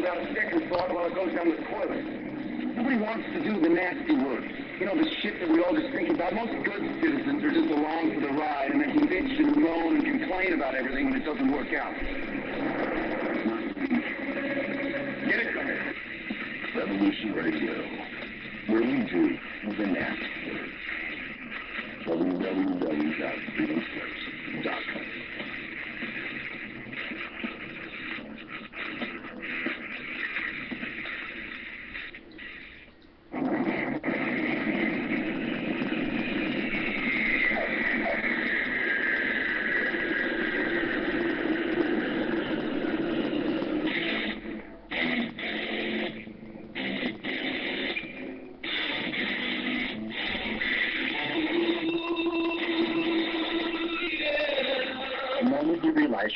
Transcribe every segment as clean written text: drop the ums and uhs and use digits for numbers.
without a second thought while it goes down the toilet. Nobody wants to do the nasty work. You know, the shit that we all just think about. Most good citizens are just along for the ride and then can bitch and moan and complain about everything when it doesn't work out. Get it? Revolution Radio, where we do the nasty work. www.freedomslips.com.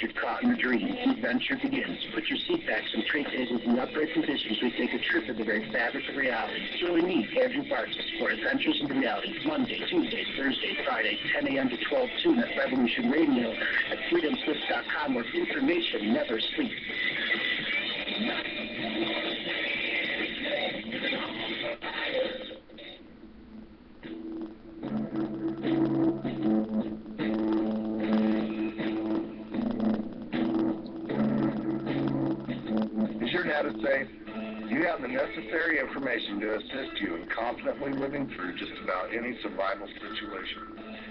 You're caught in a dream. The adventure begins. Put your seat backs and tray tables in upright positions. We take a trip in the very fabric of reality. Join me, Andrew Bartis, for Adventures into Reality, Monday, Tuesday, Thursday, Friday, 10 a.m. to 12 noon at Revolution Radio at freedomslips.com, where information never sleeps. Data safe? You have the necessary information to assist you in confidently living through just about any survival situation.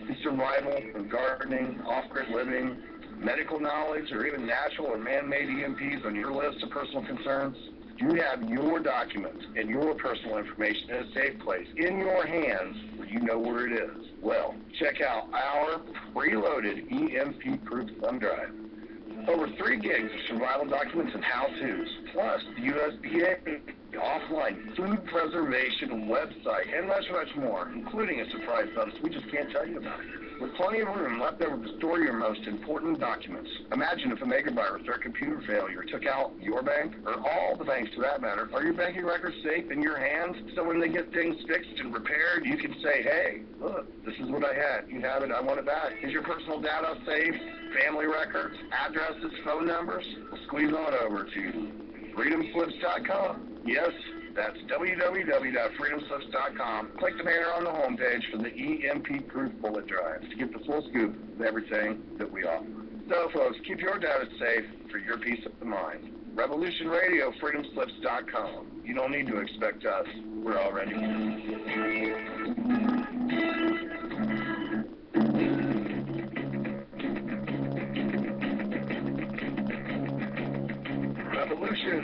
Is survival and gardening, off-grid living, medical knowledge, or even natural or man-made EMPs on your list of personal concerns? You have your documents and your personal information in a safe place, in your hands, where you know where it is. Well, check out our preloaded EMP-proof thumb drive. Over 3 gigs of survival documents and how-tos, plus the USDA offline food preservation website, and much, much more, including a surprise bonus we just can't tell you about. With plenty of room left over to store your most important documents. Imagine if a megavirus or a computer failure took out your bank, or all the banks for that matter. Are your banking records safe in your hands? So when they get things fixed and repaired, you can say, hey, look, this is what I had. You have it, I want it back. Is your personal data safe? Family records, addresses, phone numbers? Well, squeeze on over to freedomslips.com. Yes, that's www.freedomslips.com. Click the banner on the homepage for the EMP-proof bullet drives to get the full scoop of everything that we offer. So, folks, keep your data safe for your peace of mind. Revolution Radio, freedomslips.com. You don't need to expect us. We're already here. Revolution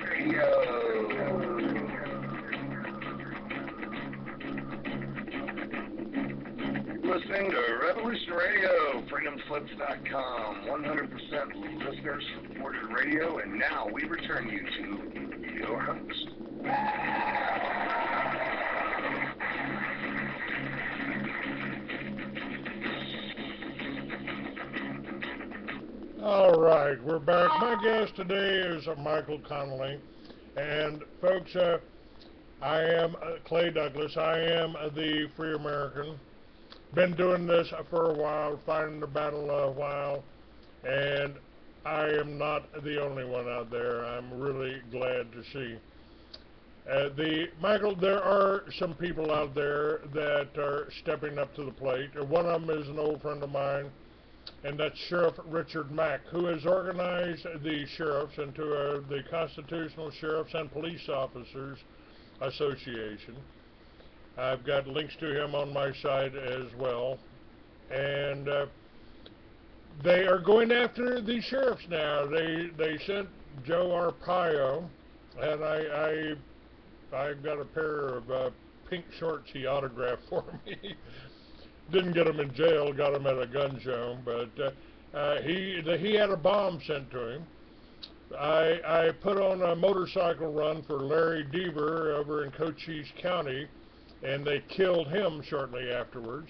Radio. Listening to Revolution Radio, freedomslips.com, 100% listener-supported radio, and now we return you to your host. All right, we're back. My guest today is Michael Connelly, and folks, I am Clay Douglas. I am the Free American. Been doing this for a while, fighting the battle a while, and I am not the only one out there. I'm really glad to see. Michael, there are some people out there that are stepping up to the plate. One of them is an old friend of mine, and that's Sheriff Richard Mack, who has organized the sheriffs into the Constitutional Sheriffs and Police Officers Association. I've got links to him on my site as well, and they are going after the sheriffs now. They sent Joe Arpaio, and I've got a pair of pink shorts he autographed for me. Didn't get him in jail, got him at a gun show, but he had a bomb sent to him. I put on a motorcycle run for Larry Deaver over in Cochise County, and they killed him shortly afterwards.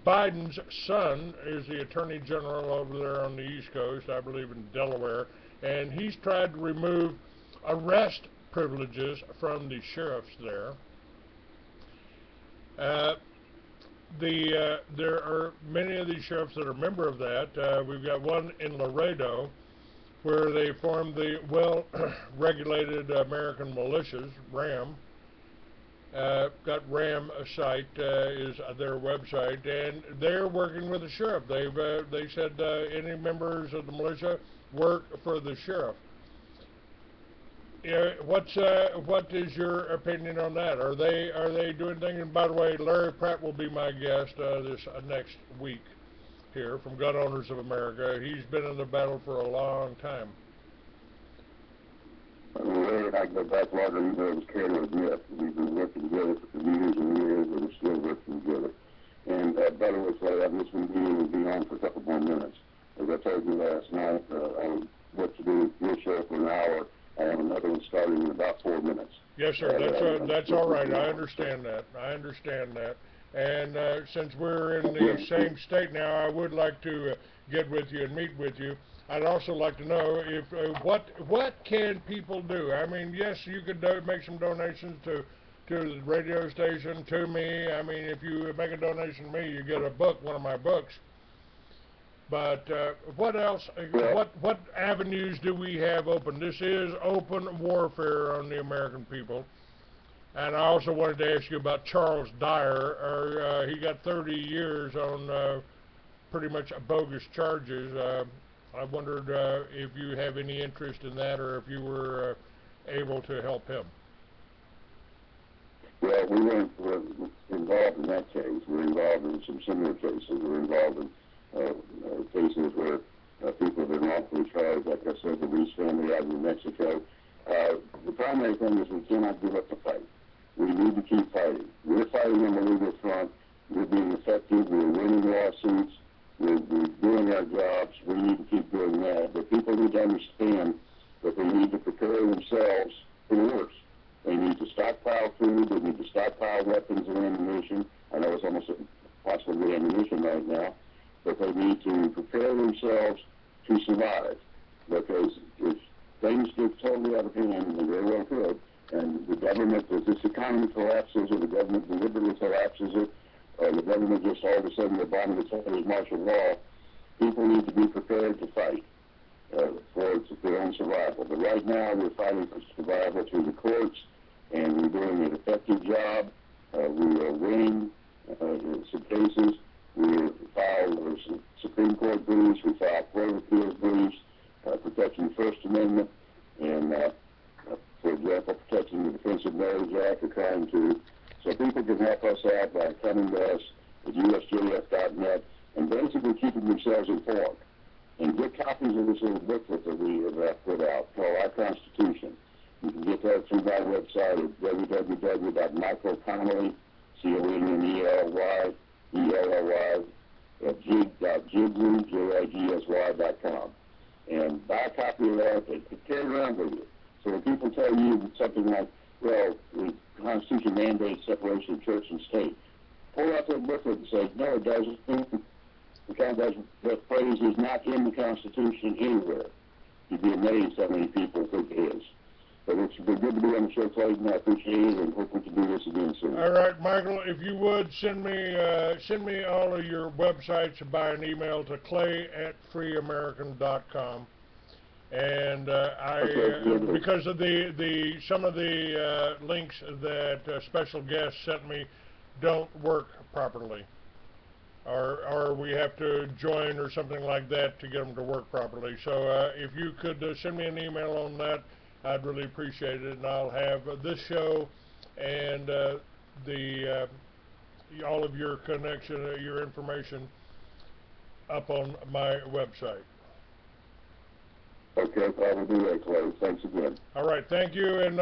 Biden's son is the Attorney General over there on the East Coast, I believe in Delaware, and he's tried to remove arrest privileges from the sheriffs there. there are many of these sheriffs that are a member of that. We've got one in Laredo where they formed the well-regulated American militias, RAM. Got RAM site is their website, and they're working with the sheriff. They said any members of the militia work for the sheriff. What is your opinion on that? Are they doing things? And by the way, Larry Pratt will be my guest this next week here from Gun Owners of America. He's been in the battle for a long time. Larry and I go back longer than there was Connelly myth. We've been working together for years and years, and we're still working together. And by the way, Larry, I've just been meeting and being on for a couple more minutes. As I told you last night, I what to do with your show for an hour. I have another one starting in about 4 minutes. Yes, sir. That's all right. I understand that. And since we're in the same state now, I would like to get with you and meet with you. I'd also like to know if what can people do? I mean, yes, you could make some donations to the radio station, to me. I mean, if you make a donation to me, you get a book, one of my books. But what else? What avenues do we have open? This is open warfare on the American people. And I also wanted to ask you about Charles Dyer. He got 30 years on pretty much bogus charges. I wondered if you have any interest in that, or if you were able to help him. Well, we weren't involved in that case. We're involved in some similar cases. We're involved in cases where people have been wrongfully charged, like I said, the Reese family out in New Mexico. The primary thing is we cannot give up the fight. We need to keep fighting. We're fighting on the legal front. We're being effective. We're winning lawsuits. We're doing our jobs. We need to keep doing that. But people need to understand that they need to prepare themselves for the worst. They need to stockpile food. They need to stockpile weapons and ammunition. I know it's almost possibly ammunition right now. But they need to prepare themselves to survive. Because if things get totally out of hand, and they very well could, and the government, if this economy collapses, or the government deliberately collapses it, or the government just all of a sudden abominates martial law, people need to be prepared to fight for their own survival. But right now, we're fighting for survival through the courts, and we're doing an effective job. We are winning some cases. We filed Supreme Court briefs, we filed Court of Appeals briefs, protecting the First Amendment, and, for example, protecting the Defense of Marriage Act, or trying to. So people can help us out by coming to us at USJF.net and basically keeping themselves informed. And get copies of this little booklet that we have put out called Our Constitution. You can get that through my website at www.michaelconnelly, CONNELY, at jigsy.com. And buy a copy of that and carry it around with you. So when people tell you something like, well, the Constitution mandates separation of church and state, pull out that booklet and say, no, it doesn't. That phrase is not in the Constitution anywhere. You'd be amazed how many people think it is. But it's been good to be on the show, Clayton. I appreciate it, and hope we can do this again soon. All right, Michael, if you would, send me all of your websites by an email to clay@freeamerican.com. And because of some of the links that special guests sent me don't work properly, or we have to join or something like that to get them to work properly. So if you could send me an email on that, I'd really appreciate it, and I'll have this show and all of your connection, your information up on my website. Okay, I will do that, Clay. Thanks again. All right, thank you, and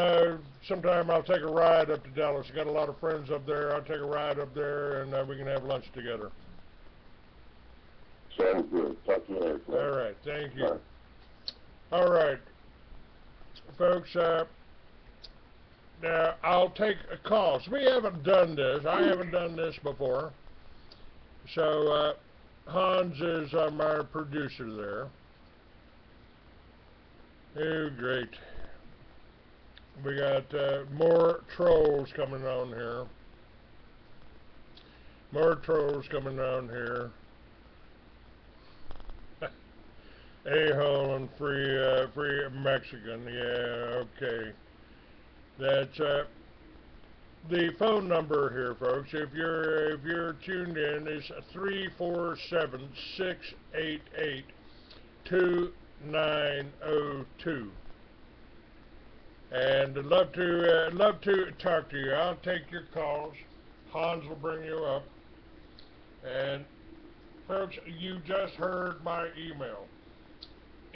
sometime I'll take a ride up to Dallas. I got a lot of friends up there. I'll take a ride up there, and we can have lunch together. Sounds good. Talk to you later, Clay. All right, thank you. Bye. All right, folks, now I'll take calls. We haven't done this. I haven't done this before. So Hans is my producer there. Oh, great. We got more trolls coming on here. More trolls coming down here. A-hole and free Mexican. Yeah, okay. That's the phone number here, folks. If you're tuned in, is 347-688-2902. And I'd love to talk to you. I'll take your calls. Hans will bring you up. And folks, you just heard my email.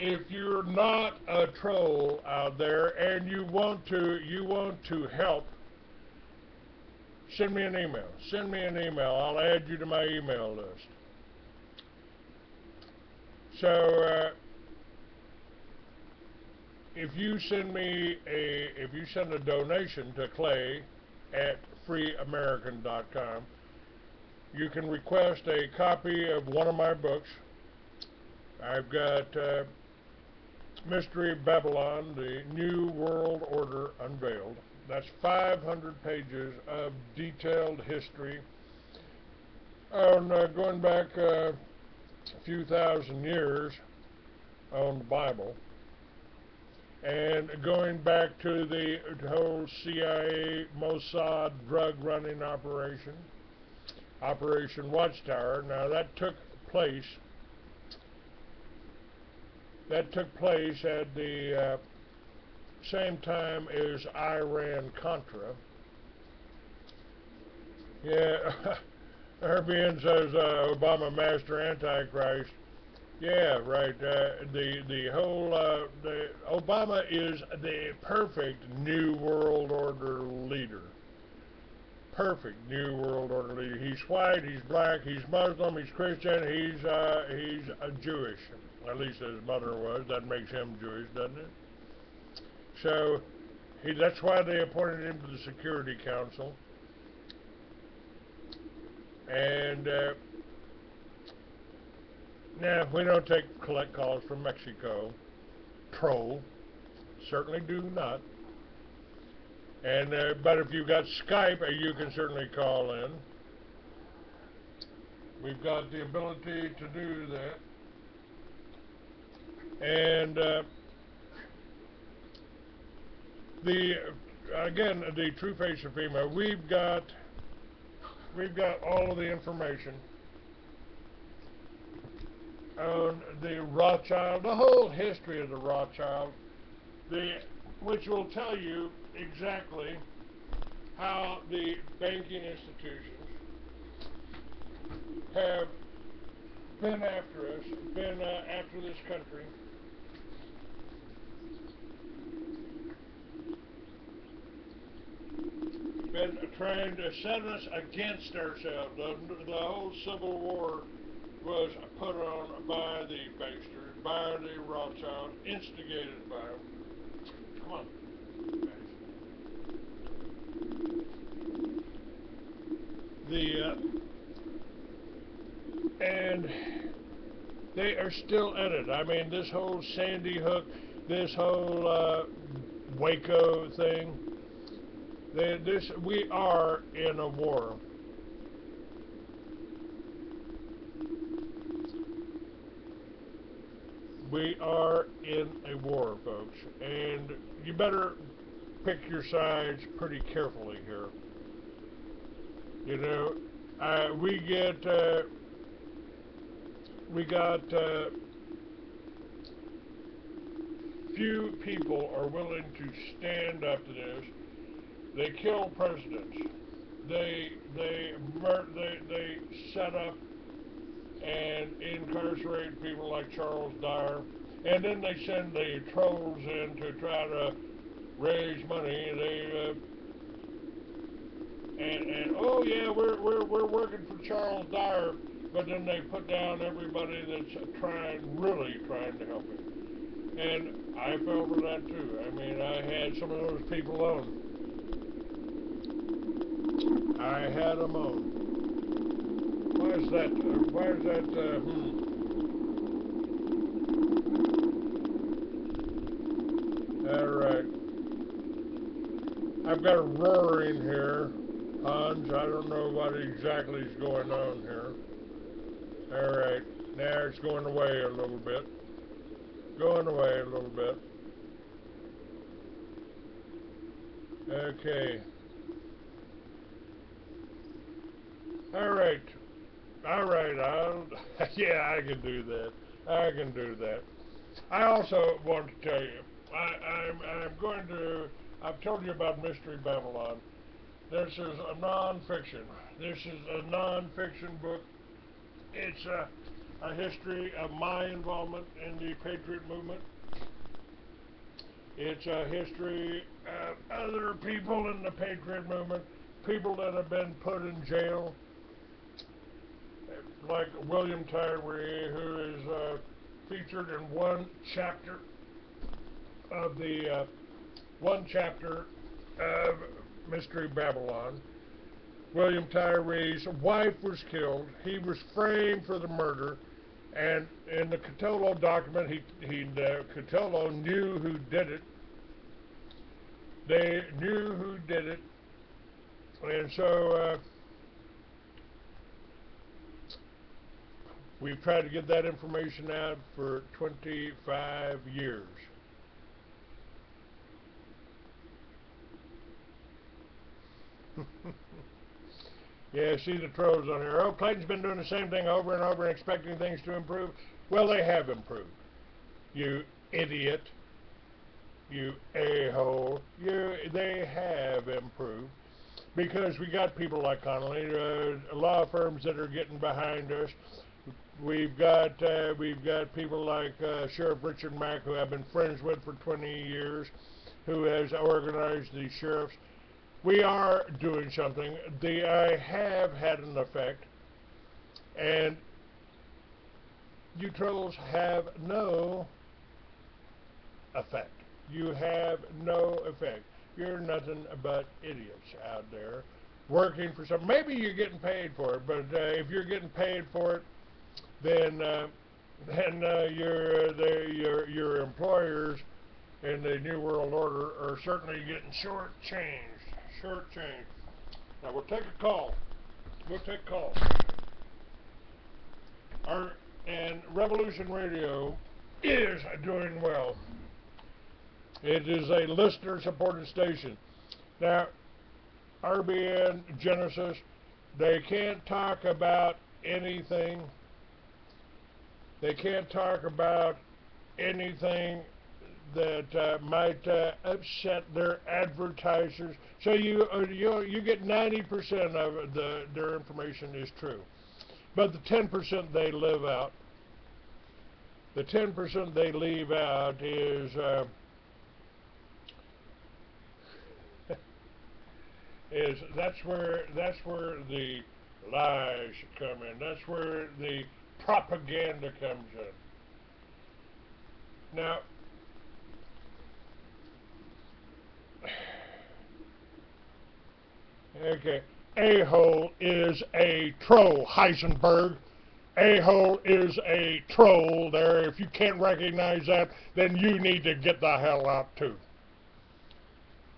If you're not a troll out there and you want to help, send me an email. Send me an email. I'll add you to my email list. So if you send a donation to Clay at freeamerican.com, you can request a copy of one of my books. I've got Mystery Babylon, the New World Order Unveiled. That's 500 pages of detailed history on going back a few thousand years on the Bible, and going back to the whole CIA Mossad drug running operation, Operation Watchtower. Now that took place at the same time as Iran-Contra. Yeah, Airbnb says Obama master antichrist. Yeah, right. The whole Obama is the perfect New World Order leader. Perfect New World Order leader. He's white, he's black, he's Muslim, he's Christian, he's Jewish. At least his mother was. That makes him Jewish, doesn't it? So that's why they appointed him to the Security Council. And now we don't collect calls from Mexico. Troll. Certainly do not. And but if you've got Skype, you can certainly call in. We've got the ability to do that. And the true face of female. We've got all of the information on the Rothschild, the whole history of the Rothschild, which will tell you exactly how the banking institutions have been after us, been after this country. Been trying to set us against ourselves. The whole Civil War was put on by the banksters, by the Rothschild, instigated by them. Come on, guys. And they are still at it. I mean, this whole Sandy Hook, this whole Waco thing. We are in a war. We are in a war, folks, and you better pick your sides pretty carefully here. You know, we got few people are willing to stand up to this. They kill presidents. They set up and incarcerate people like Charles Dyer, and then they send the trolls in to try to raise money. And oh yeah, we're working for Charles Dyer, but then they put down everybody that's really trying to help him. And I fell for that too. I mean, I had some of those people on. I had them on. Why is that? All right. I've got a roaring here. Hans, I don't know what exactly is going on here. Alright, now it's going away a little bit. Going away a little bit. Okay. Alright. Alright, yeah, I can do that. I can do that. I also want to tell you, I've told you about Mystery Babylon. This is a non-fiction. This is a non-fiction book. It's a history of my involvement in the Patriot movement. It's a history of other people in the Patriot movement, people that have been put in jail, like William Tyree, who is featured in one chapter of Mystery Babylon. William Tyree's wife was killed. He was framed for the murder, and in the Connelly document, Connelly knew who did it. They knew who did it, and so we've tried to get that information out for 25 years. Yeah, see the trolls on here. Oh, Clayton's been doing the same thing over and over and expecting things to improve. Well, they have improved. You idiot. You a-hole. They have improved. Because we got people like Connelly, law firms that are getting behind us. We've got people like Sheriff Richard Mack, who I've been friends with for 20 years, who has organized the sheriffs. We are doing something. I have had an effect, and you trolls have no effect. You have no effect. You're nothing but idiots out there working for something. Maybe you're getting paid for it, but if you're getting paid for it, then your employers in the New World Order are certainly getting shortchanged. Now we'll take a call. And Revolution Radio is doing well. It is a listener-supported station. Now, RBN, Genesis, they can't talk about anything. They can't talk about anything that might upset their advertisers. So you get 90% of their information is true, but the 10% they leave out. The 10% they leave out is that's where the lies come in. That's where the propaganda comes in. Now, okay, a-hole is a troll, Heisenberg. A-hole is a troll there. If you can't recognize that, then you need to get the hell out too.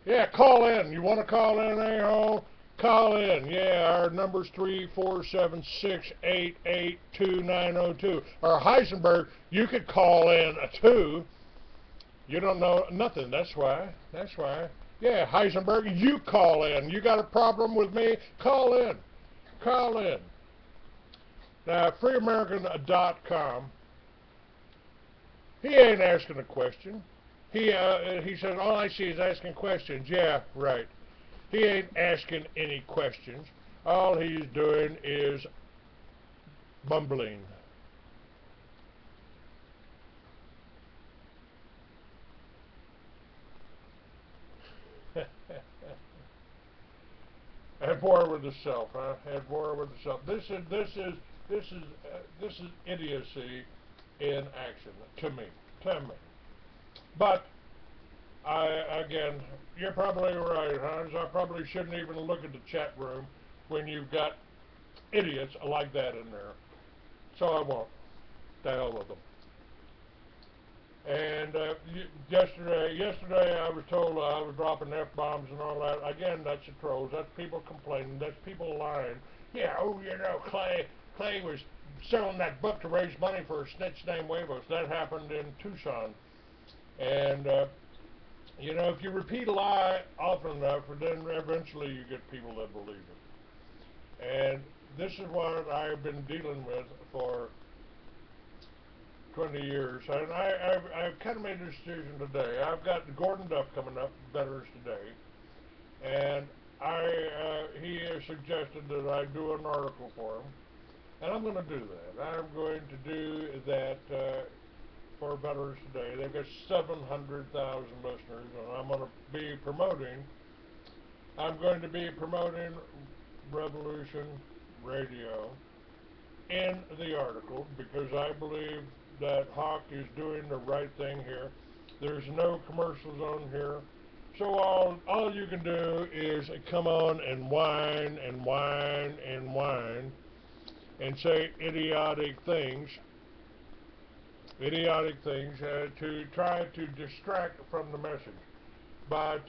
Yeah, call in. You want to call in, a-hole? Call in. Yeah, our number's 347-688-2902. Or Heisenberg, you could call in too. You don't know nothing. That's why. Yeah, Heisenberg, you call in. You got a problem with me? Call in. Now, freeamerican.com, he ain't asking a question. He said, all I see is asking questions. Yeah, right. He ain't asking any questions. All he's doing is bumbling. At war with the self, huh? At war with the self. This is idiocy in action to me. But again, you're probably right, Hans. I probably shouldn't even look at the chat room when you've got idiots like that in there. So I won't. The hell with them. And yesterday I was told I was dropping F-bombs and all that. Again, that's the trolls. That's people complaining. That's people lying. Yeah, oh, Clay was selling that book to raise money for a snitch named Huevos. That happened in Tucson. And, if you repeat a lie often enough, then eventually you get people that believe it. And this is what I've been dealing with for 20 years, and I've kind of made a decision today. I've got Gordon Duff coming up, Veterans Today, and he has suggested that I do an article for him, and I'm going to do that. I'm going to do that for Veterans Today. They've got 700,000 listeners, and I'm going to be promoting Revolution Radio in the article because I believe that Hawk is doing the right thing here. There's no commercials on here. So all you can do is come on and whine and whine and whine and say idiotic things to try to distract from the message. But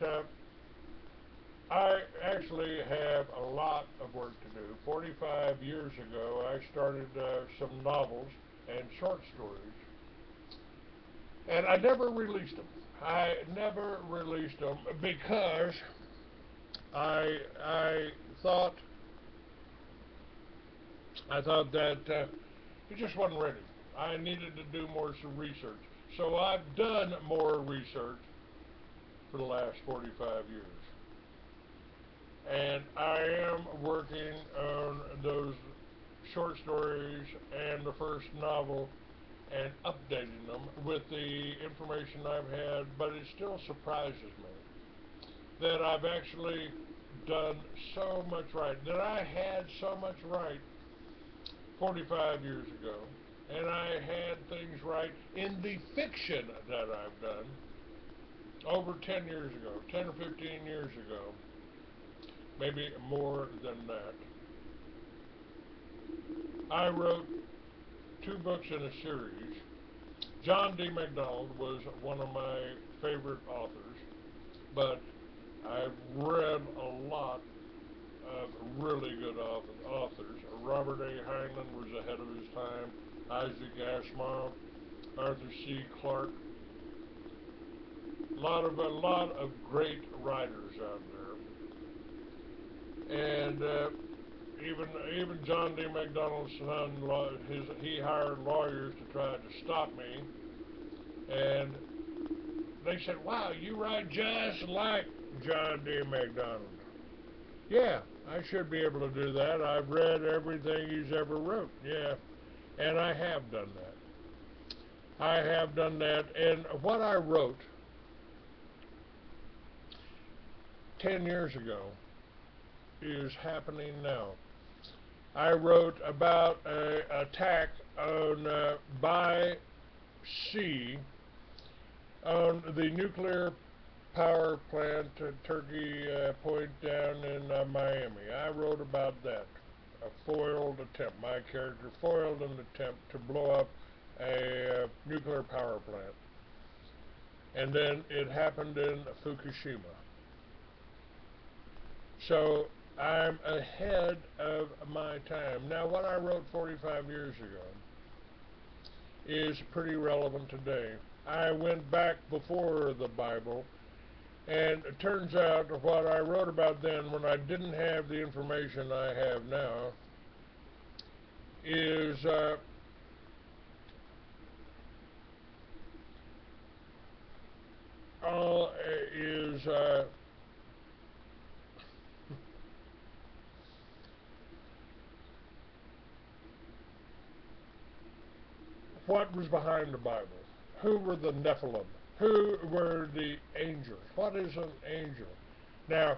I actually have a lot of work to do. 45 years ago, I started some novels and short stories, and I never released them. I never released them because I thought that it just wasn't ready. I needed to do more some research. So I've done more research for the last 45 years. And I am working on those short stories and the first novel and updating them with the information I've had, but it still surprises me that I've actually done so much right, that I had so much right 45 years ago, and I had things right in the fiction that I've done over 10 years ago, 10 or 15 years ago, maybe more than that. I wrote 2 books in a series. John D. MacDonald was one of my favorite authors, but I've read a lot of really good authors. Robert A. Heinlein was ahead of his time, Isaac Asimov, Arthur C. Clarke. A lot of great writers out there. And even John D. MacDonald's son, he hired lawyers to try to stop me, and they said, "Wow, you write just like John D. MacDonald." Yeah, I should be able to do that. I've read everything he's ever wrote. Yeah, and I have done that. I have done that, and what I wrote 10 years ago is happening now. I wrote about an attack on by sea on the nuclear power plant at Turkey Point down in Miami. I wrote about that. A foiled attempt. My character foiled an attempt to blow up a nuclear power plant. And then it happened in Fukushima. So I'm ahead of my time. Now, what I wrote 45 years ago is pretty relevant today. I went back before the Bible, and it turns out what I wrote about then, when I didn't have the information I have now, is what was behind the Bible. Who were the Nephilim? Who were the angels? What is an angel? Now,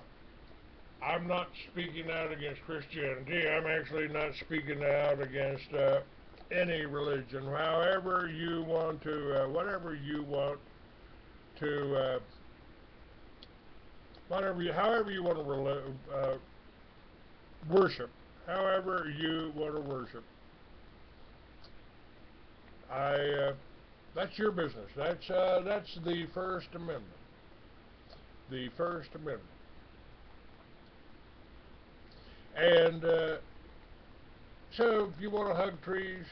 I'm not speaking out against Christianity. I'm actually not speaking out against any religion. However you want to, whatever you want to, however you want to worship, however you want to worship. I That's your business. That's the First Amendment. The First Amendment. And so if you want to hug trees,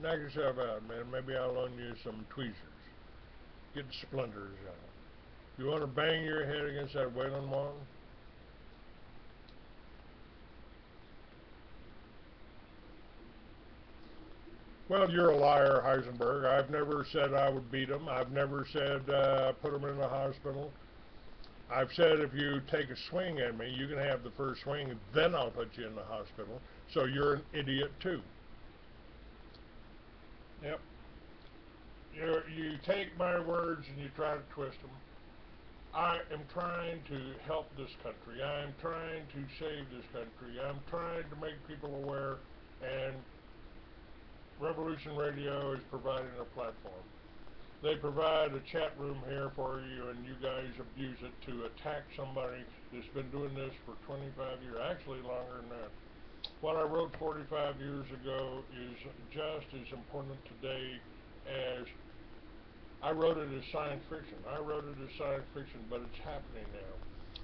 knock yourself out, man. Maybe I'll loan you some tweezers. Get the splinters out. You want to bang your head against that wailing wall? Well, you're a liar, Heisenberg. I've never said I would beat him. I've never said put him in the hospital. I've said if you take a swing at me, you can have the first swing, and then I'll put you in the hospital. So you're an idiot too. Yep. You take my words and you try to twist them. I am trying to help this country. I am trying to save this country. I'm trying to make people aware, and Revolution Radio is providing a platform. They provide a chat room here for you, and you guys abuse it to attack somebody that's been doing this for 25 years, actually longer than that. What I wrote 45 years ago is just as important today as I wrote it as science fiction. I wrote it as science fiction, but it's happening now.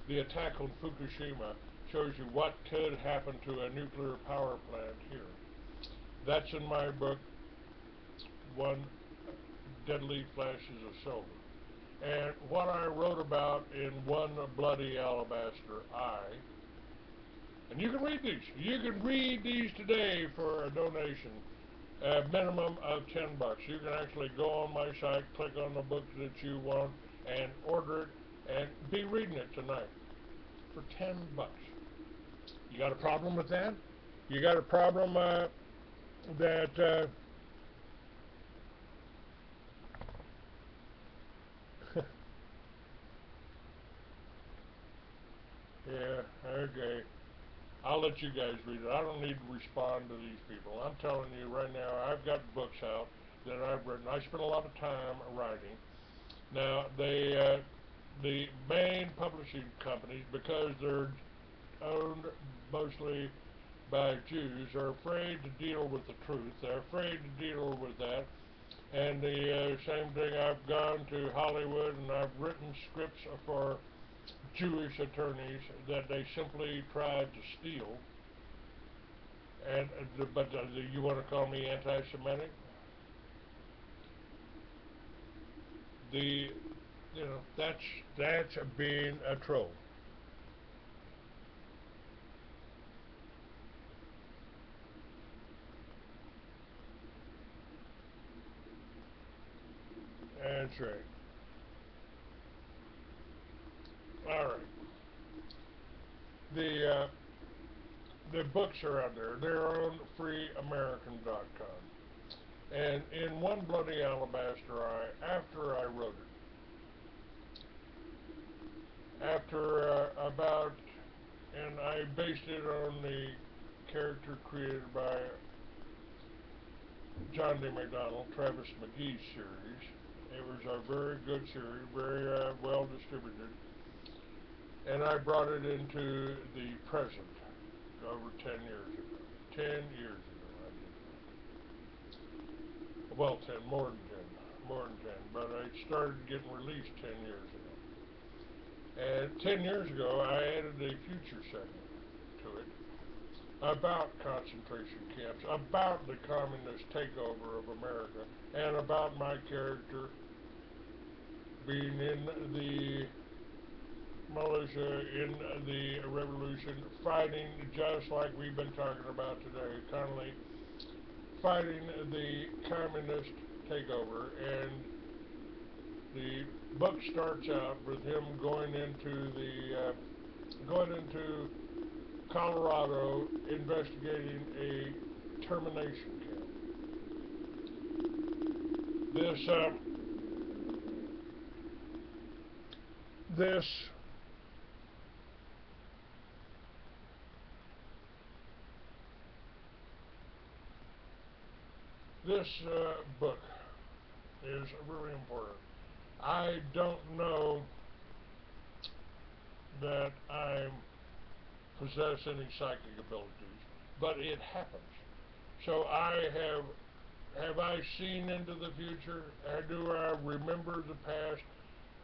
The attack on Fukushima shows you what could happen to a nuclear power plant here. That's in my book, One Deadly Flashes of Silver. And what I wrote about in One Bloody Alabaster Eye, and you can read these. You can read these today for a donation, a minimum of $10. You can actually go on my site, click on the book that you want, and order it, and be reading it tonight for $10. You got a problem with that? You got a problem that yeah, okay. I'll let you guys read it. I don't need to respond to these people. I'm telling you right now, I've got books out that I've written. I spent a lot of time writing. Now, the main publishing companies, because they're owned mostly by Jews, are afraid to deal with the truth. They're afraid to deal with that. And the same thing, I've gone to Hollywood and I've written scripts for Jewish attorneys that they simply tried to steal. And but you want to call me anti-Semitic? That's being a troll. That's right. All right. The books are out there. They're on freeamerican.com. And in One Bloody Alabaster Eye, after I wrote it, and I based it on the character created by John D. McDonald, Travis McGee's series. It was a very good series, very well distributed. And I brought it into the present over 10 years ago. 10 years ago I did that. Well, 10, more than 10. More than 10. But I started getting released 10 years ago. And 10 years ago I added a future segment to it about concentration camps, about the communist takeover of America, and about my character being in the militia, in the revolution, fighting just like we've been talking about today, Connelly, fighting the communist takeover. And the book starts out with him going into Colorado, investigating a termination camp. This book is really important. I don't know that I possess any psychic abilities, but it happens. So I have have I seen into the future? Do I remember the past?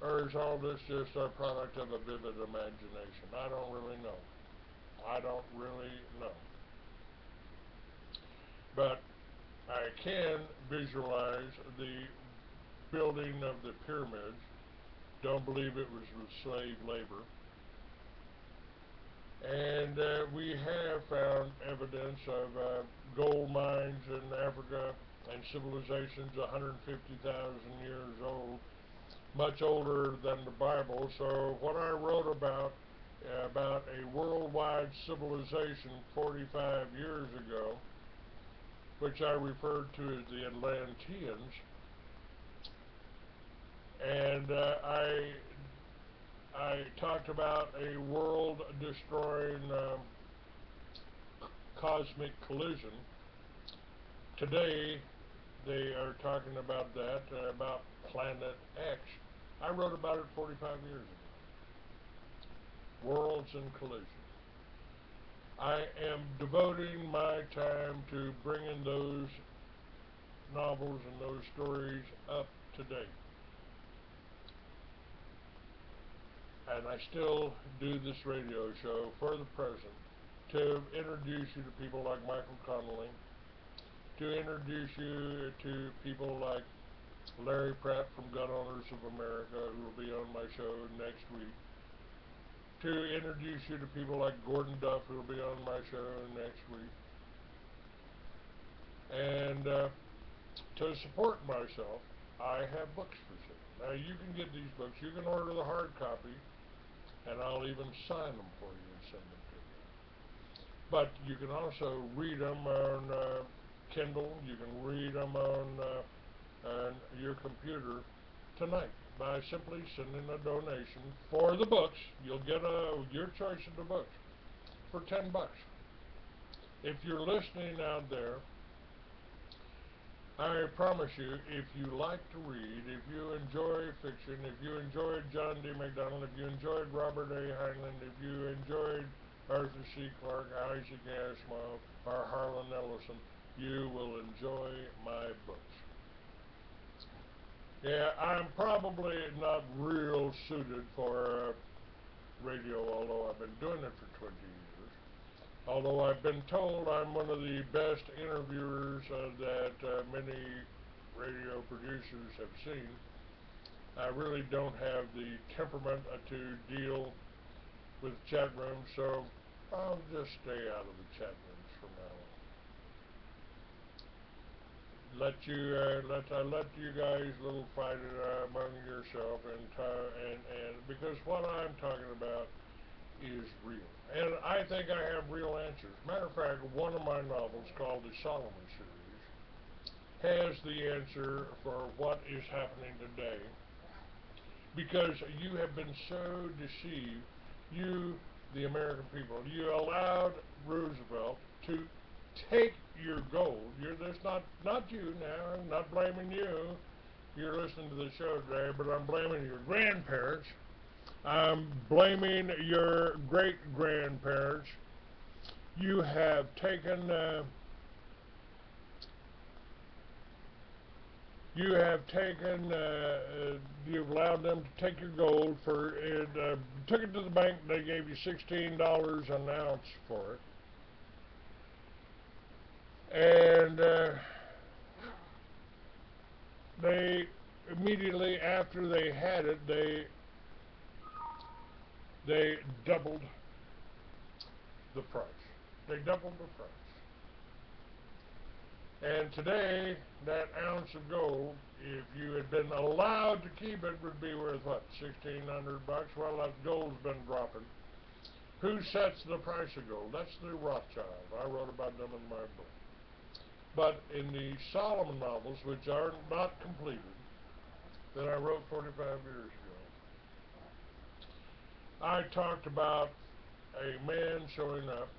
Or is all this just a product of a vivid imagination? I don't really know. I don't really know. But I can visualize the building of the pyramids. Don't believe it was with slave labor. And we have found evidence of gold mines in Africa and civilizations 150,000 years old, much older than the Bible. So what I wrote about a worldwide civilization 45 years ago, which I referred to as the Atlanteans, and I talked about a world-destroying cosmic collision. Today, they are talking about that, about Planet X. I wrote about it 45 years ago. Worlds in collision. I am devoting my time to bringing those novels and those stories up to date. And I still do this radio show for the present to introduce you to people like Michael Connelly, to introduce you to people like Larry Pratt from Gun Owners of America, who will be on my show next week, to introduce you to people like Gordon Duff, who will be on my show next week, and to support myself, I have books for sale. Now you can get these books. You can order the hard copy, and I'll even sign them for you and send them to you. But you can also read them on Kindle. You can read them on your computer tonight by simply sending a donation for the books. You'll get your choice of the books for $10. If you're listening out there, I promise you, if you like to read, if you enjoy fiction, if you enjoyed John D. MacDonald, if you enjoyed Robert A. Heinlein, if you enjoyed Arthur C. Clarke, Isaac Asimov, or Harlan Ellison, you will enjoy my books. Yeah, I'm probably not real suited for radio, although I've been doing it for 20 years. Although I've been told I'm one of the best interviewers that many radio producers have seen, I really don't have the temperament to deal with chat rooms, so I'll just stay out of the chat rooms from now on. Let you guys little fight it among yourself, and because what I'm talking about is real, and I think I have real answers. Matter of fact, one of my novels, called the Solomon series, has the answer for what is happening today, because you have been so deceived, you, the American people. You allowed Roosevelt to take your gold. That's not you now. I'm not blaming you. You're listening to the show today, but I'm blaming your grandparents. I'm blaming your great-grandparents. You have taken you've allowed them to take your gold took it to the bank. They gave you $16 an ounce for it, and they immediately after they had it, they doubled the price. They doubled the price. And today, that ounce of gold, if you had been allowed to keep it, would be worth what, $1,600? Well, that gold's been dropping. Who sets the price of gold? That's the Rothschilds. I wrote about them in my book. But in the Solomon novels, which are not completed, that I wrote 45 years ago, I talked about a man showing up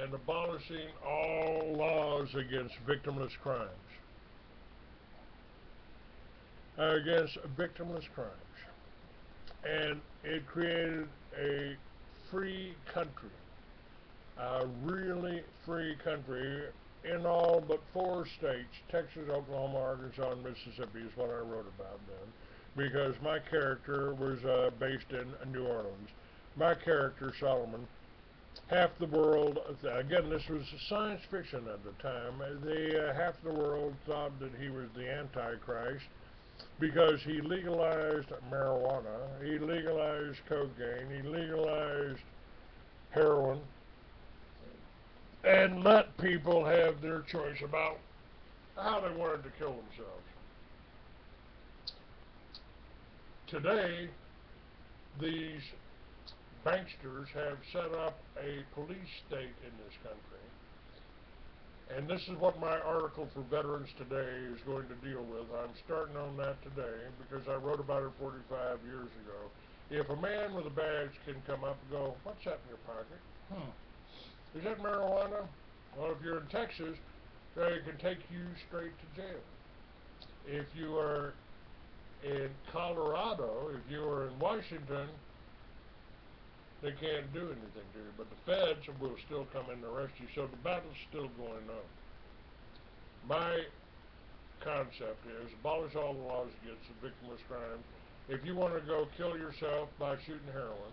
and abolishing all laws against victimless crimes. Against victimless crimes. And it created a free country. A really free country in all but 4 states, Texas, Oklahoma, Arkansas, and Mississippi is what I wrote about then, because my character was based in New Orleans. My character, Solomon, half the world, again, this was science fiction at the time, half the world thought that he was the Antichrist because he legalized marijuana, he legalized cocaine, he legalized heroin, and let people have their choice about how they wanted to kill themselves. Today, these banksters have set up a police state in this country. And this is what my article for Veterans Today is going to deal with. I'm starting on that today because I wrote about it 45 years ago. If a man with a badge can come up and go, "What's that in your pocket? Is that marijuana?" Well, if you're in Texas, they can take you straight to jail. If you are in Colorado, if you are in Washington, they can't do anything to you, but the feds will still come in and arrest you, so the battle's still going on. My concept is abolish all the laws against the victimless crime. If you want to go kill yourself by shooting heroin,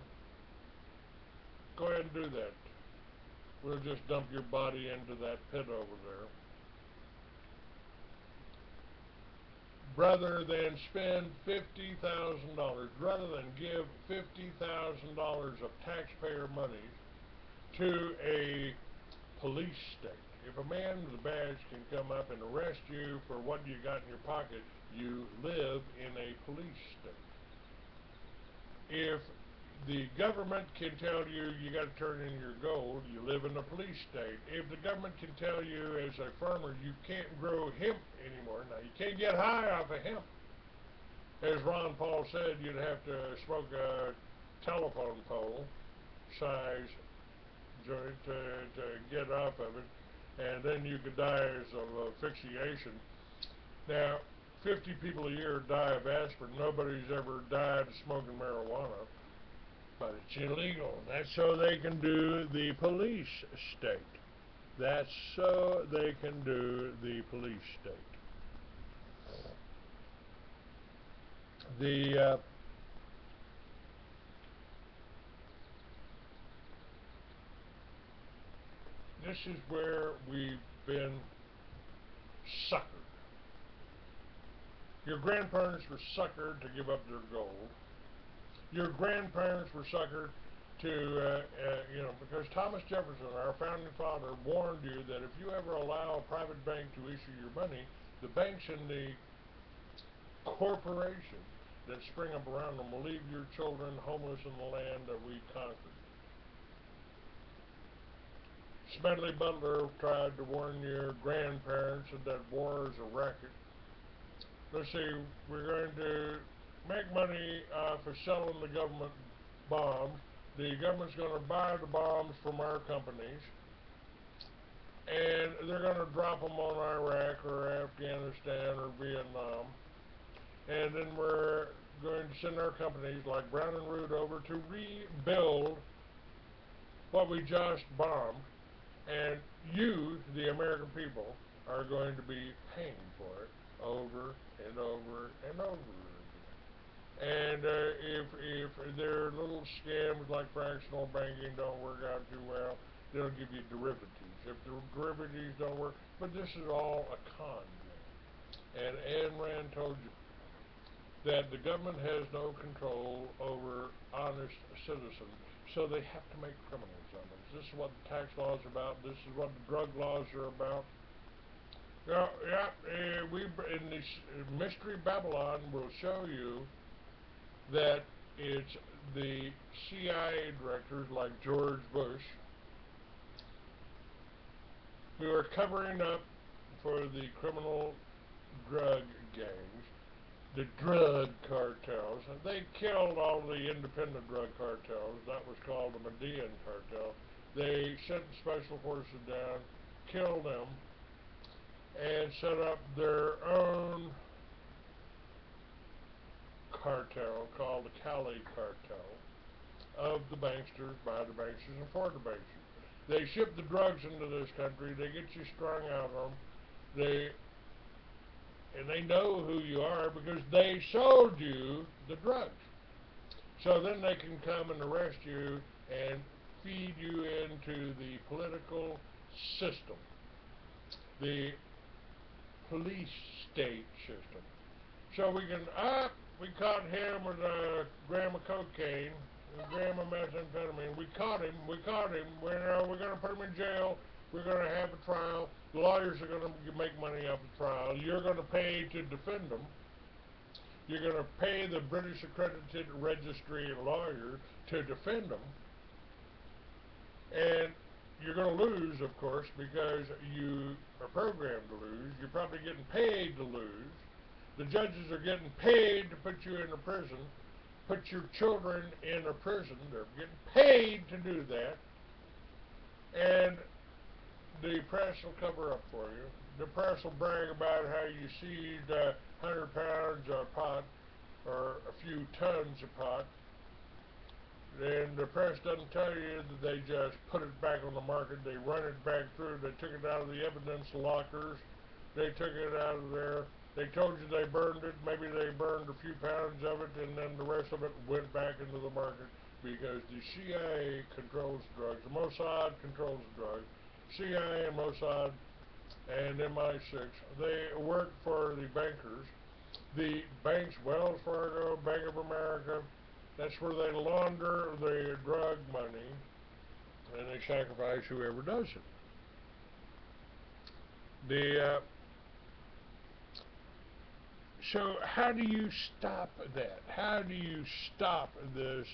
go ahead and do that. We'll just dump your body into that pit over there. Rather than spend $50,000, rather than give $50,000 of taxpayer money to a police state. If a man with a badge can come up and arrest you for what you got in your pocket, you live in a police state. If the government can tell you you got to turn in your gold, you live in a police state. If the government can tell you as a farmer you can't grow hemp anymore, now you can't get high off of hemp. As Ron Paul said, you'd have to smoke a telephone pole size joint to get off of it, and then you could die of asphyxiation. Now, 50 people a year die of aspirin. Nobody's ever died of smoking marijuana. But it's illegal. That's so they can do the police state. That's so they can do the police state. This is where we've been suckered. Your grandparents were suckered to give up their gold. Your grandparents were suckered to, because Thomas Jefferson, our founding father, warned you that if you ever allow a private bank to issue your money, the banks and the corporations that spring up around them will leave your children homeless in the land that we conquered. Smedley Butler tried to warn your grandparents that war is a racket. Let's see, we're going to make money for selling the government bombs. The government's going to buy the bombs from our companies, and they're going to drop them on Iraq or Afghanistan or Vietnam, and then we're going to send our companies like Brown and Root over to rebuild what we just bombed, and you, the American people, are going to be paying for it over and over and over again. And if their little scams like fractional banking don't work out too well, they'll give you derivatives. If the derivatives don't work, but this is all a con game. And Ayn Rand told you that the government has no control over honest citizens, so they have to make criminals of them. This is what the tax laws are about. This is what the drug laws are about. We in this Mystery Babylon will show you that it's the CIA directors like George Bush who are covering up for the criminal drug gangs, the drug cartels. And they killed all the independent drug cartels. That was called the Median cartel. They sent special forces down, killed them, and set up their own cartel called the Cali cartel of the banksters, by the banksters, and for the banksters. They ship the drugs into this country. They get you strung out on them. And they know who you are because they sold you the drugs. So then they can come and arrest you and feed you into the political system, the police state system. So we caught him with a gram of cocaine, a gram of methamphetamine. We caught him. We're going to put him in jail. We're going to have a trial. The lawyers are going to make money off the trial. You're going to pay to defend them. You're going to pay the British Accredited Registry lawyer to defend them. And you're going to lose, of course, because you are programmed to lose. You're probably getting paid to lose. The judges are getting paid to put you in a prison, put your children in a prison. They're getting paid to do that. And the press will cover up for you. The press will brag about how you seized 100 pounds of pot or a few tons of pot. And the press doesn't tell you that they just put it back on the market. They run it back through. They took it out of the evidence lockers. They took it out of there. They told you they burned it. Maybe they burned a few pounds of it, and then the rest of it went back into the market because the CIA controls drugs. The Mossad controls drugs. CIA and Mossad and MI6, they work for the bankers. The banks, Wells Fargo, Bank of America, that's where they launder the drug money, and they sacrifice whoever does it. So how do you stop that? How do you stop this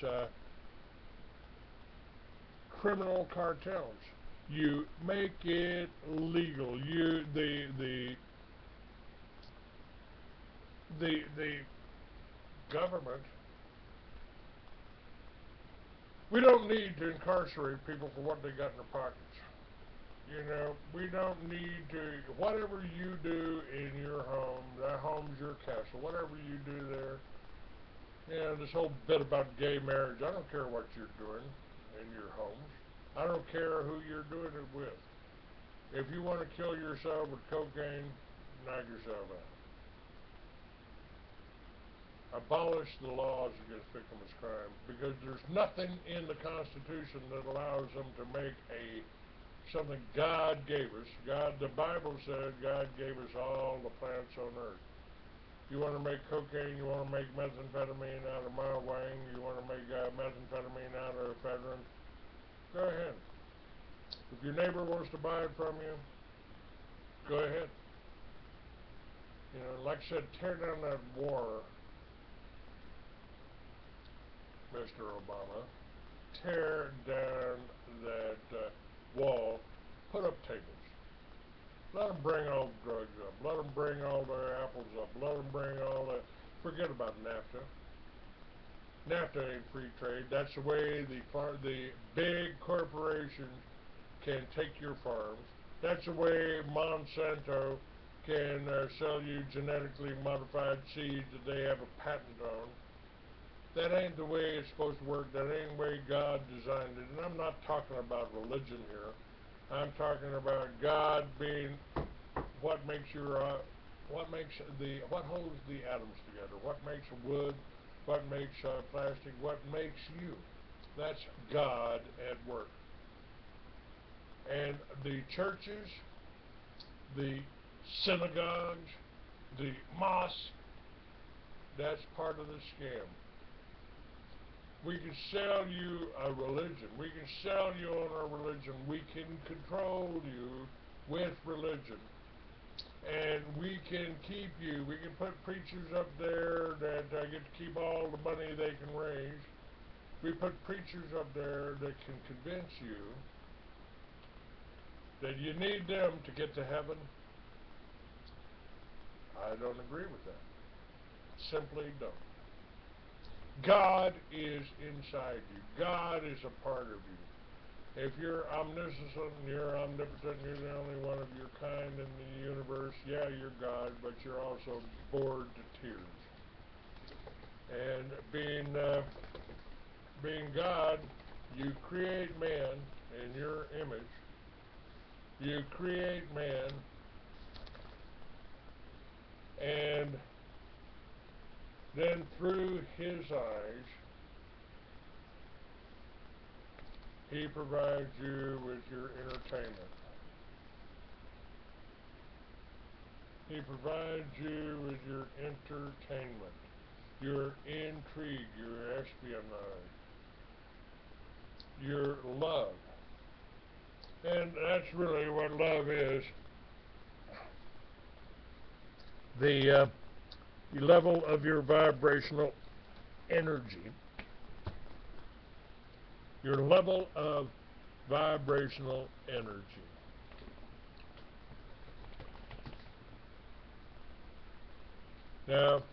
criminal cartels? You make it legal. The government. We don't need to incarcerate people for what they got in their pockets. You know, we don't need to, whatever you do in your home, that home's your castle, whatever you do there, you know, this whole bit about gay marriage, I don't care what you're doing in your homes. I don't care who you're doing it with. If you want to kill yourself with cocaine, knock yourself out. Abolish the laws against victimless crime, because there's nothing in the Constitution that allows them to make something God gave us. The Bible said God gave us all the plants on earth. You want to make cocaine, you want to make methamphetamine out of Wang, you want to make methamphetamine out of ephedrine, go ahead. If your neighbor wants to buy it from you, go ahead. You know, like I said, tear down that war, Mr. Obama. Tear down that wall. Put up tables. Let them bring all the drugs up. Let them bring all their apples up. Let them bring all that. Forget about NAFTA. NAFTA ain't free trade. That's the way the big corporations can take your farms. That's the way Monsanto can sell you genetically modified seeds that they have a patent on. That ain't the way it's supposed to work. That ain't the way God designed it. And I'm not talking about religion here. I'm talking about God being what makes what holds the atoms together, what makes wood, what makes plastic, what makes you. That's God at work. And the churches, the synagogues, the mosques, that's part of the scam. We can sell you a religion. We can sell you on our religion. We can control you with religion. And we can keep you. We can put preachers up there that get to keep all the money they can raise. We put preachers up there that can convince you that you need them to get to heaven. I don't agree with that. Simply don't. God is inside you. God is a part of you. If you're omniscient, you're omnipotent, you're the only one of your kind in the universe, yeah, you're God, but you're also bored to tears. And being God, You create man in your image. You create man, and then through his eyes, he provides you with your entertainment. He provides you with your entertainment, your intrigue, your espionage, your love. And that's really what love is. The level of your vibrational energy. Your level of vibrational energy. Now,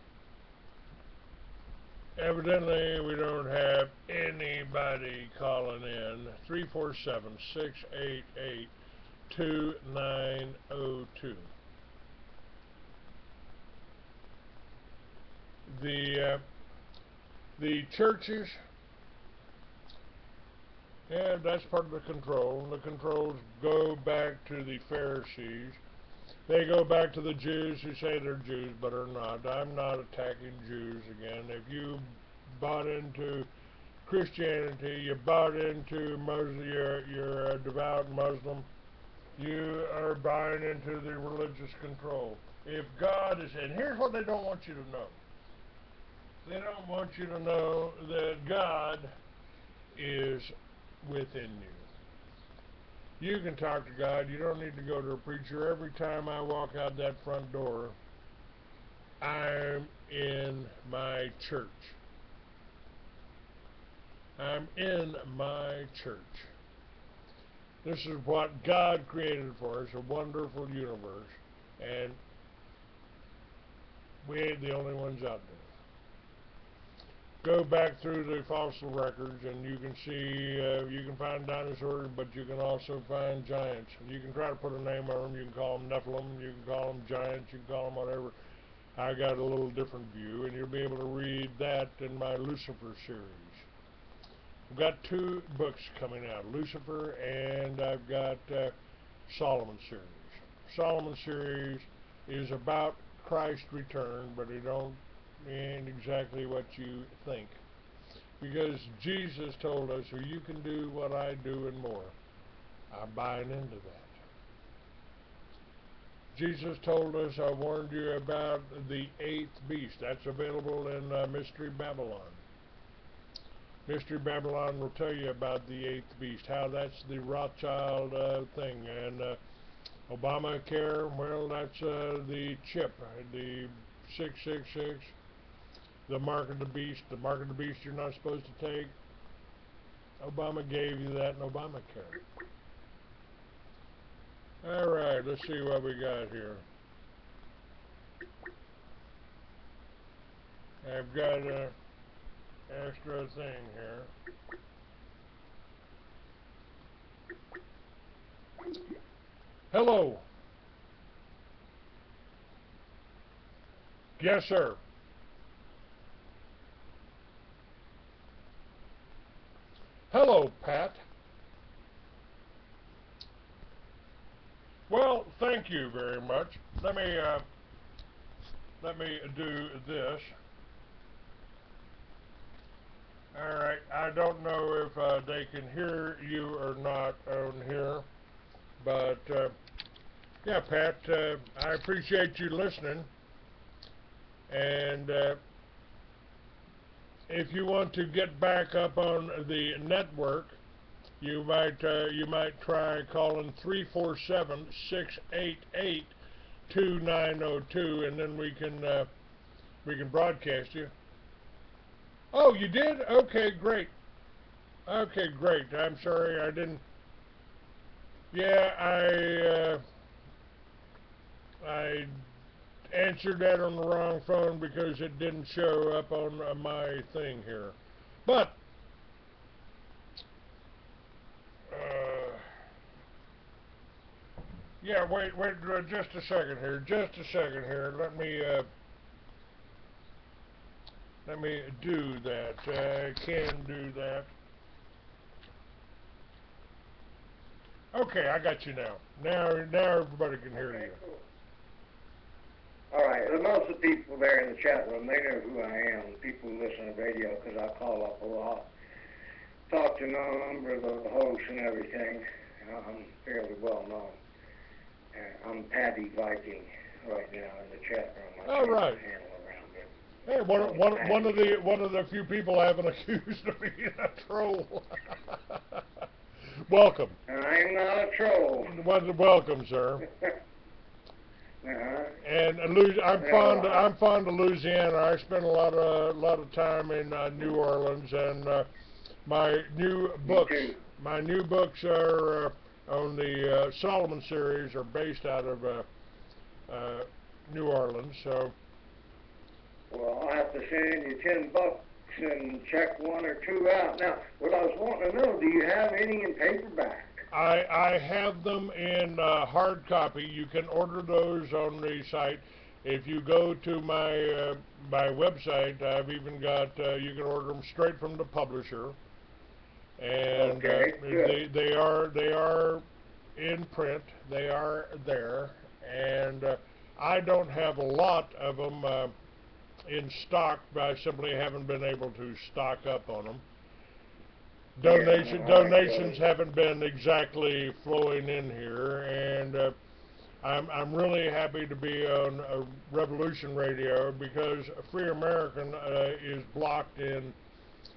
evidently we don't have anybody calling in. 347-688-2902. The churches, yeah, that's part of the control. The controls go back to the Pharisees. They go back to the Jews who say they're Jews but are not. I'm not attacking Jews again. If you bought into Christianity, you bought into Muslim, you're a devout Muslim, you are buying into the religious control. If God is, and here's what they don't want you to know. They don't want you to know that God is within you. You can talk to God. You don't need to go to a preacher. Every time I walk out that front door, I'm in my church. I'm in my church. This is what God created for us, a wonderful universe, and we ain't the only ones out there. Go back through the fossil records and you can see, you can find dinosaurs, but you can also find giants. You can try to put a name on them. You can call them Nephilim, you can call them giants, you can call them whatever. I got a little different view, and you'll be able to read that in my Lucifer series. I've got 2 books coming out, Lucifer, and I've got Solomon series. Solomon series is about Christ's return, but it ain't exactly what you think. Because Jesus told us, well, you can do what I do and more. I'm buying into that. Jesus told us, I warned you about the 8th beast. That's available in Mystery Babylon. Mystery Babylon will tell you about the 8th beast, how that's the Rothschild thing. And Obamacare, well, that's the chip, the 666. The mark of the beast you're not supposed to take. Obama gave you that in Obamacare. All right, let's see what we got here. I've got an extra thing here. Hello. Yes, sir. Hello, Pat. Well, thank you very much. Let me do this. All right. I don't know if they can hear you or not on here, but yeah, Pat, I appreciate you listening. And if you want to get back up on the network, you might try calling 347-688-2902, and then we can broadcast you. Oh, you did? Okay, great. Okay, great. I'm sorry I didn't. Yeah, I answered that on the wrong phone because it didn't show up on my thing here. But yeah, wait, just a second here. Let me do that. I can do that. Okay, I got you now. Now everybody can hear Okay, you. cool. All right. Well, most of the people there in the chat room, they know who I am. People who listen to radio, because I call up a lot, talk to a number of the hosts and everything. I'm fairly well known. I'm Paddy Viking right now in the chat room. I All right. handle around it. Hey, one of the few people I haven't accused of being a troll. Welcome. I'm not a troll. Welcome, sir. And I'm fond of Louisiana. I spent a lot of time in New Orleans, and my new books are on the Solomon series are based out of New Orleans. So. Well, I'll have to send you $10 and check one or two out. Now, what I was wanting to know, do you have any in paperback? I have them in hard copy. You can order those on the site. If you go to my website, I've even got you can order them straight from the publisher, and they are in print. They are there, and I don't have a lot of them in stock, but I simply haven't been able to stock up on them. Donations haven't been exactly flowing in here, and I'm really happy to be on Revolution Radio because Free American is blocked in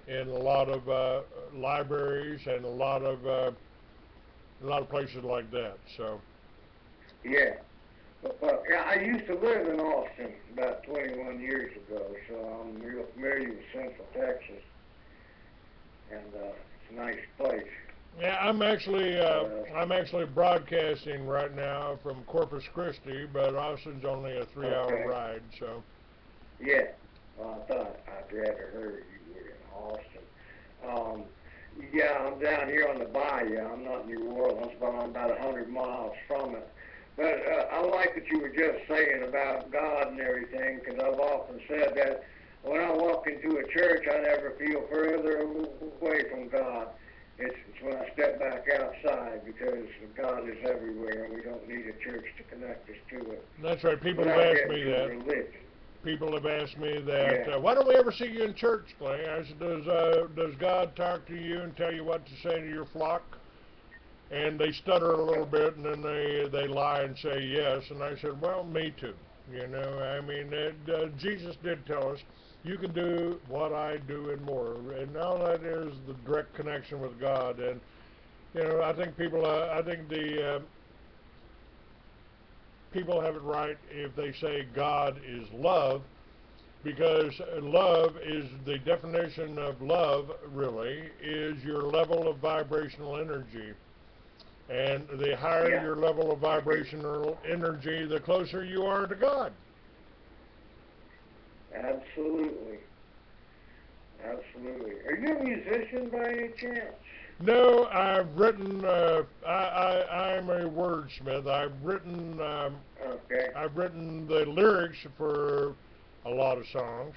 a lot of libraries and a lot of places like that. So. Yeah. Yeah, I used to live in Austin about 21 years ago, so I'm real familiar with Central Texas, and it's a nice place. Yeah, I'm actually broadcasting right now from Corpus Christi, but Austin's only a 3-hour ride, so. Yeah, well, I thought I'd rather heard you were in Austin. Yeah, I'm down here on the bayou. I'm not New Orleans, but I'm about 100 miles from it. But I like what you were just saying about God and everything, because I've often said that when I walk into a church, I never feel further away from God. It's when I step back outside, because God is everywhere, and we don't need a church to connect us to it. That's right. People have asked me that. Religion. People have asked me that. Why don't we ever see you in church, Clay? I said, does God talk to you and tell you what to say to your flock? And they stutter a little bit, and then they lie and say yes. And I said, well, me too. You know, I mean, Jesus did tell us, you can do what I do and more. And now that is the direct connection with God. And, you know, I think people have it right if they say God is love, because love is the definition of love, really, is your level of vibrational energy. And the higher your level of vibrational energy, the closer you are to God. Absolutely. Absolutely. Are you a musician by any chance? No, I've written. I'm a wordsmith. I've written. I've written the lyrics for a lot of songs,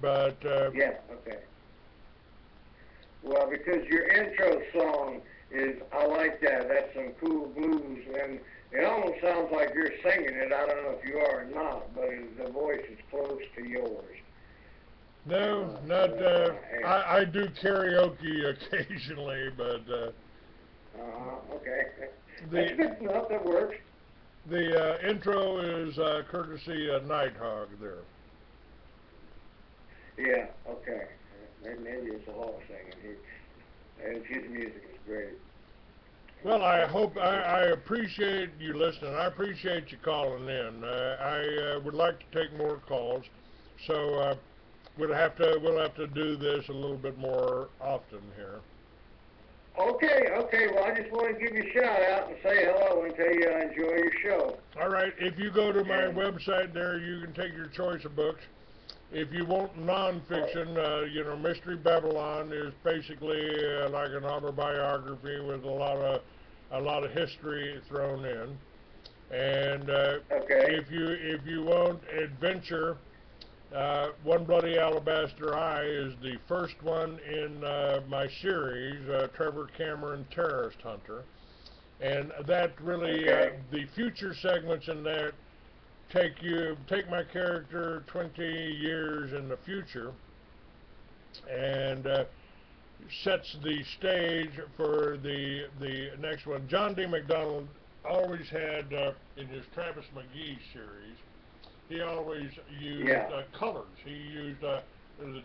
but. Yeah. Okay. Well, because your intro song is, I like that. That's some cool blues, and it almost sounds like you're singing it. I don't know if you are or not, but the voice is close to yours. No, not. I do karaoke occasionally, but. Okay. That's good enough. That works. The intro is courtesy of Nighthawk there. Yeah. Okay. Maybe it's a Hawk singing. And his music is great. Well, I appreciate you listening. I appreciate you calling in. I would like to take more calls, so we'll have to do this a little bit more often here. Okay. Well, I just want to give you a shout out and say hello and tell you I enjoy your show. All right. If you go to my website there, you can take your choice of books. If you want nonfiction, you know, Mystery Babylon is basically like an autobiography with a lot of history thrown in. And if you want adventure, One Bloody Alabaster Eye is the first one in my series, Trevor Cameron Terrorist Hunter. And that really, the future segments in that take my character 20 years in the future and sets the stage for the next one. John D. MacDonald always had, in his Travis McGee series, he always used colors. He used the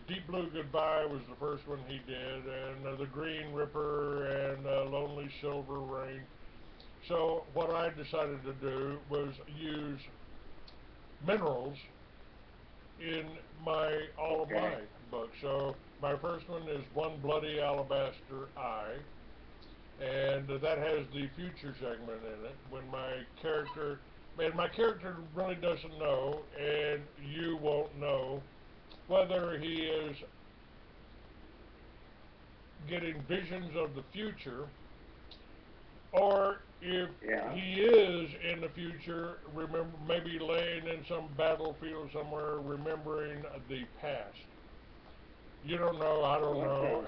Deep Blue Goodbye was the first one he did, and the Green Ripper, and Lonely Silver Rain. So what I decided to do was use minerals in all of my books. So my first one is One Bloody Alabaster Eye, and that has the future segment in it when my character really doesn't know, and you won't know whether he is getting visions of the future, or if he is in the future, maybe laying in some battlefield somewhere, remembering the past. You don't know, I don't know.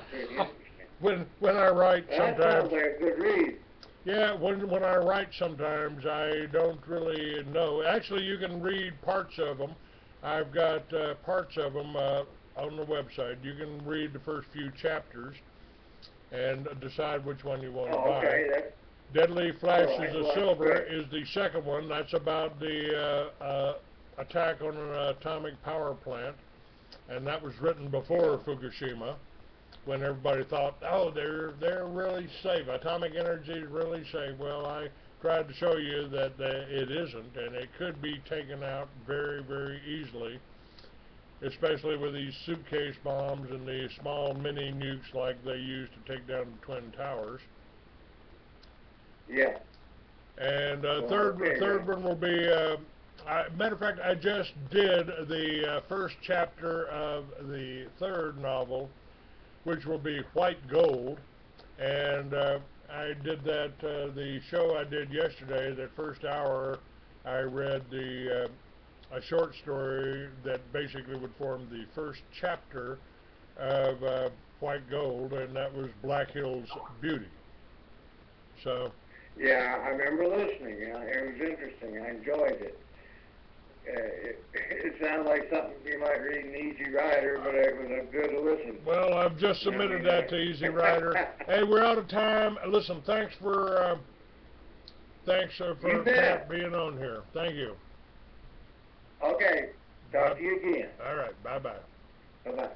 When I write sometimes. That sounds like a good read. Yeah, when I write sometimes, I don't really know. Actually, you can read parts of them. I've got parts of them on the website. You can read the first few chapters and decide which one you want to buy. Deadly Flashes of Silver is the second one. That's about the attack on an atomic power plant, and that was written before Fukushima, when everybody thought, oh, they're really safe. Atomic energy is really safe. Well, I tried to show you that it isn't, and it could be taken out very, very easily, especially with these suitcase bombs and the small mini nukes like they use to take down the Twin Towers. Yeah. And third one will be, matter of fact, I just did the first chapter of the third novel, which will be White Gold, and I did that, the show I did yesterday, that first hour, I read a short story that basically would form the first chapter of White Gold, and that was Black Hill's Beauty. So. Yeah, I remember listening. It was interesting. I enjoyed it. It sounded like something you might read in Easy Rider, but it was a good listen. Well, I've just submitted that to Easy Rider. Hey, we're out of time. Listen, thanks for Pat being on here. Thank you. Okay. Talk to you again. All right. Bye-bye. Bye-bye.